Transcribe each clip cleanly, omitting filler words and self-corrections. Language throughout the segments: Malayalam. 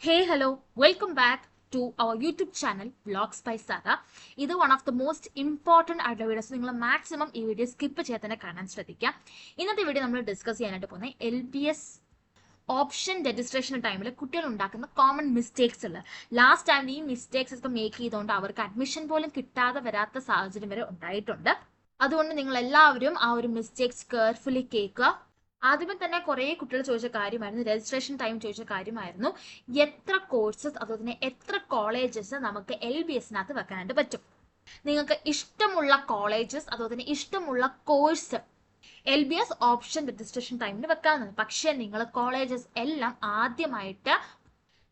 Hey, hello, welcome back to our YouTube channel Vlogs by Sara. ഇത് one of the most important ആയിട്ടുള്ള വീഡിയോസ്. നിങ്ങൾ മാക്സിമം ഈ വീഡിയോ സ്കിപ്പ് ചെയ്യാൻ തന്നെ കാണാൻ ശ്രദ്ധിക്കുക. ഇന്നത്തെ വീഡിയോ നമ്മൾ ഡിസ്കസ് ചെയ്യാനായിട്ട് പോകുന്നത് LBS ഓപ്ഷൻ രജിസ്ട്രേഷൻ ടൈമിൽ കുട്ടികൾ ഉണ്ടാക്കുന്ന കോമൺ മിസ്റ്റേക്സ് ഉള്ള ലാസ്റ്റ് ടൈം ഈ മിസ്റ്റേക്സ് ഒക്കെ മേക്ക് ചെയ്തുകൊണ്ട് അവർക്ക് അഡ്മിഷൻ പോലും കിട്ടാതെ വരാത്ത സാഹചര്യം വരെ ഉണ്ടായിട്ടുണ്ട്. അതുകൊണ്ട് നിങ്ങൾ എല്ലാവരും ആ ഒരു മിസ്റ്റേക്സ് കെയർഫുള്ളി കേൾക്കുക. ആദ്യമേ തന്നെ കുറേ കുട്ടികൾ ചോദിച്ച കാര്യമായിരുന്നു, രജിസ്ട്രേഷൻ ടൈം ചോദിച്ച കാര്യമായിരുന്നു, എത്ര കോഴ്സസ് അതുപോലെ തന്നെ എത്ര കോളേജസ് നമുക്ക് LBSനകത്ത് വെക്കാനായിട്ട് പറ്റും. നിങ്ങൾക്ക് ഇഷ്ടമുള്ള കോളേജസ് അതുപോലെ തന്നെ ഇഷ്ടമുള്ള കോഴ്സ് LBS ഓപ്ഷൻ രജിസ്ട്രേഷൻ ടൈമിന് വെക്കാവുന്നതാണ്. പക്ഷേ നിങ്ങൾ കോളേജസ് എല്ലാം ആദ്യമായിട്ട്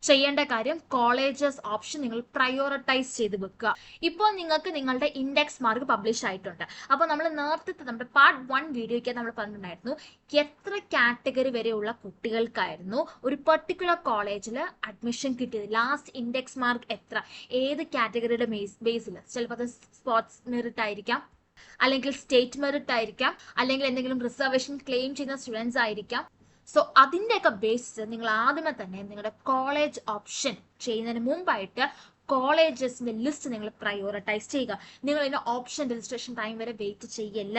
ചെയ്യേണ്ട കാര്യം കോളേജസ് ഓപ്ഷൻ നിങ്ങൾ പ്രയോറിറ്റൈസ് ചെയ്ത് വെക്കുക. ഇപ്പോൾ നിങ്ങൾക്ക് നിങ്ങളുടെ ഇൻഡെക്സ് മാർക്ക് പബ്ലിഷ് ആയിട്ടുണ്ട്. അപ്പോൾ നമ്മൾ നേരത്തെ നമ്മുടെ പാർട്ട് 1 വീഡിയോയ്ക്ക് നമ്മൾ പറഞ്ഞിട്ടുണ്ടായിരുന്നു എത്ര കാറ്റഗറി വരെയുള്ള കുട്ടികൾക്കായിരുന്നു ഒരു പെർട്ടിക്കുലർ കോളേജിൽ അഡ്മിഷൻ കിട്ടിയത്, ലാസ്റ്റ് ഇൻഡെക്സ് മാർക്ക് എത്ര, ഏത് കാറ്റഗറിയുടെ ബേസിൽ. ചിലപ്പോൾ അത് സ്പോർട്സ് മെറിറ്റ് ആയിരിക്കാം, അല്ലെങ്കിൽ സ്റ്റേറ്റ് മെറിറ്റ് ആയിരിക്കാം, അല്ലെങ്കിൽ എന്തെങ്കിലും റിസർവേഷൻ ക്ലെയിം ചെയ്യുന്ന സ്റ്റുഡൻസ് ആയിരിക്കാം. സോ അതിൻ്റെയൊക്കെ ബേസിസ് നിങ്ങൾ ആദ്യമേ തന്നെ നിങ്ങളുടെ കോളേജ് ഓപ്ഷൻ ചെയ്യുന്നതിന് മുമ്പായിട്ട് കോളേജസിന്റെ ലിസ്റ്റ് നിങ്ങൾ പ്രയോറിറ്റൈസ് ചെയ്യുക. നിങ്ങൾ ഇതിന്റെ ഓപ്ഷൻ രജിസ്ട്രേഷൻ ടൈം വരെ വെയിറ്റ് ചെയ്യല്ല.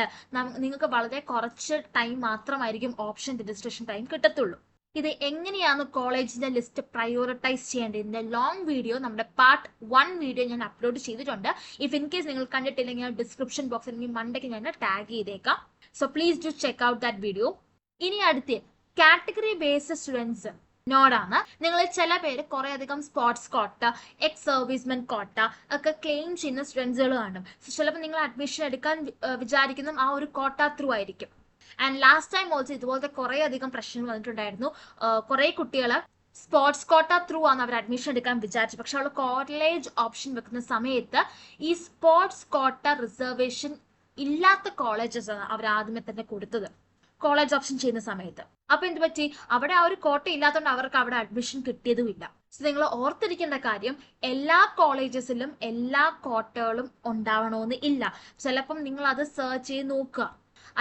നിങ്ങൾക്ക് വളരെ കുറച്ച് ടൈം മാത്രമായിരിക്കും ഓപ്ഷൻ രജിസ്ട്രേഷൻ ടൈം കിട്ടത്തുള്ളൂ. ഇത് എങ്ങനെയാണ് കോളേജിന്റെ ലിസ്റ്റ് പ്രയോറിറ്റൈസ് ചെയ്യേണ്ടത്, ഇതിന്റെ ലോങ് വീഡിയോ നമ്മുടെ പാർട്ട് 1 വീഡിയോ ഞാൻ അപ്ലോഡ് ചെയ്തിട്ടുണ്ട്. ഇഫ് ഇൻ കേസ് നിങ്ങൾ കണ്ടിട്ടില്ലെങ്കിൽ ഡിസ്ക്രിപ്ഷൻ ബോക്സിൽ എനിക്ക് മണ്ടയ്ക്ക് ഞാൻ ടാഗ് ചെയ്തേക്കാം. So please do check out that video. ഇനി അടുത്ത് കാറ്റഗറി ബേസ്ഡ് സ്റ്റുഡൻസ് നോടാണ്. നിങ്ങൾ ചില പേര് കുറെ അധികം സ്പോർട്സ് കോട്ട, എക്സ് സർവീസ്മെൻ കോട്ട ഒക്കെ ക്ലെയിം ചെയ്യുന്ന സ്റ്റുഡൻസുകൾ കാണും. ചിലപ്പോൾ നിങ്ങൾ അഡ്മിഷൻ എടുക്കാൻ വിചാരിക്കുന്ന ആ ഒരു കോട്ട ത്രൂ ആയിരിക്കും. ആൻഡ് ലാസ്റ്റ് ടൈം ഓൾസോ ഇതുപോലത്തെ കുറെ അധികം പ്രശ്നങ്ങൾ വന്നിട്ടുണ്ടായിരുന്നു. കുറെ കുട്ടികൾ സ്പോർട്സ് കോട്ട ത്രൂ ആണ് അവർ അഡ്മിഷൻ എടുക്കാൻ വിചാരിച്ചു. പക്ഷെ അവൾ കോളേജ് ഓപ്ഷൻ വെക്കുന്ന സമയത്ത് ഈ സ്പോർട്സ് കോട്ട റിസർവേഷൻ ഇല്ലാത്ത കോളേജസ് ആണ് അവർ ആദ്യമേ തന്നെ കൊടുത്തത് കോളേജ് ഓപ്ഷൻ ചെയ്യുന്ന സമയത്ത്. അപ്പൊ എന്ത് പറ്റി, അവിടെ ആ ഒരു കോട്ട ഇല്ലാത്തതുകൊണ്ട് അവർക്ക് അവിടെ അഡ്മിഷൻ കിട്ടിയതുമില്ല. സോ നിങ്ങൾ ഓർത്തിരിക്കേണ്ട കാര്യം, എല്ലാ കോളേജസിലും എല്ലാ കോട്ടകളും ഉണ്ടാവണമെന്ന് ഇല്ല. ചിലപ്പം നിങ്ങൾ അത് സെർച്ച് ചെയ്ത് നോക്കുക,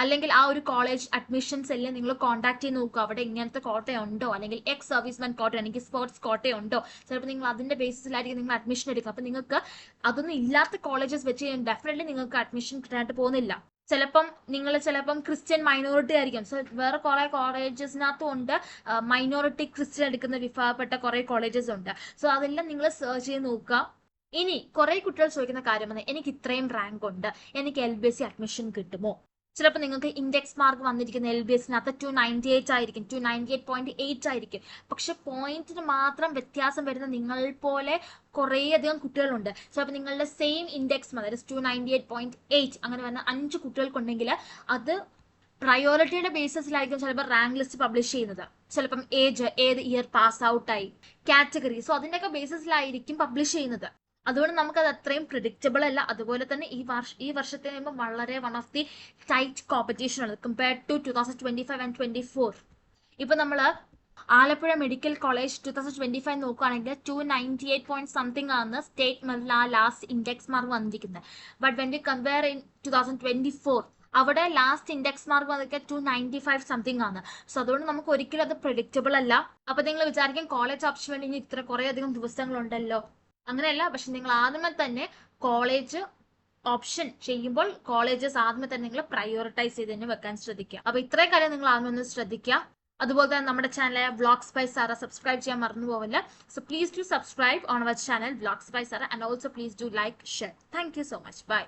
അല്ലെങ്കിൽ ആ ഒരു കോളേജ് അഡ്മിഷൻസ് എല്ലാം നിങ്ങൾ കോൺടാക്ട് ചെയ്ത് നോക്കുക, അവിടെ ഇങ്ങനത്തെ കോട്ടയുണ്ടോ, അല്ലെങ്കിൽ എക്സ് സർവീസ്മെൻ കോട്ട, അല്ലെങ്കിൽ സ്പോർട്സ് കോട്ടയുണ്ടോ. ചിലപ്പോൾ നിങ്ങൾ അതിന്റെ ബേസിസിലായിരിക്കും നിങ്ങൾ അഡ്മിഷൻ എടുക്കുക. അപ്പൊ നിങ്ങൾക്ക് അതൊന്നും ഇല്ലാത്ത കോളേജസ് വെച്ച് ഡെഫിനറ്റ്ലി നിങ്ങൾക്ക് അഡ്മിഷൻ കിട്ടാനായിട്ട് പോകുന്നില്ല. ചിലപ്പം ക്രിസ്ത്യൻ മൈനോറിറ്റി ആയിരിക്കും. സോ വേറെ കുറെ കോളേജസിനകത്തും ഉണ്ട് മൈനോറിറ്റി ക്രിസ്ത്യൻ എടുക്കുന്ന വിഭാഗപ്പെട്ട കുറെ കോളേജസ് ഉണ്ട്. സോ അതെല്ലാം നിങ്ങൾ സെർച്ച് ചെയ്ത് നോക്കുക. ഇനി കുറെ കുട്ടികൾ ചോദിക്കുന്ന കാര്യമാണ്, എനിക്ക് ഇത്രയും റാങ്ക് ഉണ്ട്, എനിക്ക് LBS അഡ്മിഷൻ കിട്ടുമോ? ചിലപ്പോൾ നിങ്ങൾക്ക് ഇൻഡെക്സ് മാർക്ക് വന്നിരിക്കുന്ന LBSനകത്ത് 298 ആയിരിക്കും, 298.8 ആയിരിക്കും. പക്ഷെ പോയിന്റിന് മാത്രം വ്യത്യാസം വരുന്ന നിങ്ങൾ പോലെ കുറേ അധികം കുട്ടികളുണ്ട്. ചിലപ്പോൾ നിങ്ങളുടെ സെയിം ഇൻഡെക്സ് അതായത് 298.8 അങ്ങനെ വരുന്ന 5 കുട്ടികൾക്കുണ്ടെങ്കിൽ അത് പ്രയോറിറ്റിയുടെ ബേസിസിലായിരിക്കും ചിലപ്പോൾ റാങ്ക് ലിസ്റ്റ് പബ്ലിഷ് ചെയ്യുന്നത്. ചിലപ്പം ഏജ്, ഏത് ഇയർ പാസ് ഔട്ടായി, കാറ്റഗറി, സോ അതിൻ്റെയൊക്കെ ബേസിസിലായിരിക്കും പബ്ലിഷ് ചെയ്യുന്നത്. അതുകൊണ്ട് നമുക്കത് അത്രയും പ്രിഡിക്റ്റബിൾ അല്ല. അതുപോലെ തന്നെ ഈ വർഷത്തെ വളരെ one of the tight competition ആണ് കമ്പയർഡ് ടു 2025 ആൻഡ് 24. ഇപ്പൊ നമ്മൾ ആലപ്പുഴ മെഡിക്കൽ കോളേജ് 2025 നോക്കുകയാണെങ്കിൽ 298 സംതിങ് ആണ് സ്റ്റേറ്റ് മെറിറ്റിൽ ആ ലാസ്റ്റ് ഇൻഡെക്സ് മാർക്ക് വന്നിരിക്കുന്നത്. But when we compare in 2024 അവിടെ ലാസ്റ്റ് ഇൻഡെക്സ് മാർക്ക് വന്നിട്ട് 295 സംതിങ് ആണ്. സോ അതുകൊണ്ട് നമുക്ക് ഒരിക്കലും അത് പ്രിഡിക്റ്റബിൾ അല്ല. അപ്പൊ നിങ്ങൾ വിചാരിക്കും കോളേജ് ഓപ്ഷൻ വേണ്ടി ഇനി ഇത്ര കുറെ അധികം ദിവസങ്ങളുണ്ടല്ലോ, അങ്ങനെയല്ല. പക്ഷെ നിങ്ങൾ ആദ്യമേ തന്നെ കോളേജ് ഓപ്ഷൻ ചെയ്യുമ്പോൾ കോളേജസ് ആദ്യമേ തന്നെ നിങ്ങൾ പ്രയോറിറ്റൈസ് ചെയ്ത് തന്നെ വെക്കാൻ ശ്രദ്ധിക്കുക. അപ്പൊ ഇത്രയും കാര്യം നിങ്ങൾ ആദ്യം ഒന്ന് ശ്രദ്ധിക്കുക. അതുപോലെ തന്നെ നമ്മുടെ ചാനലായ വ്ലോഗ്സ് ബൈ സാറ സബ്സ്ക്രൈബ് ചെയ്യാൻ മറന്നു പോവില്ല. So please do subscribe on our channel vlogs by Sara, and also please do like, share. Thank you so much. By.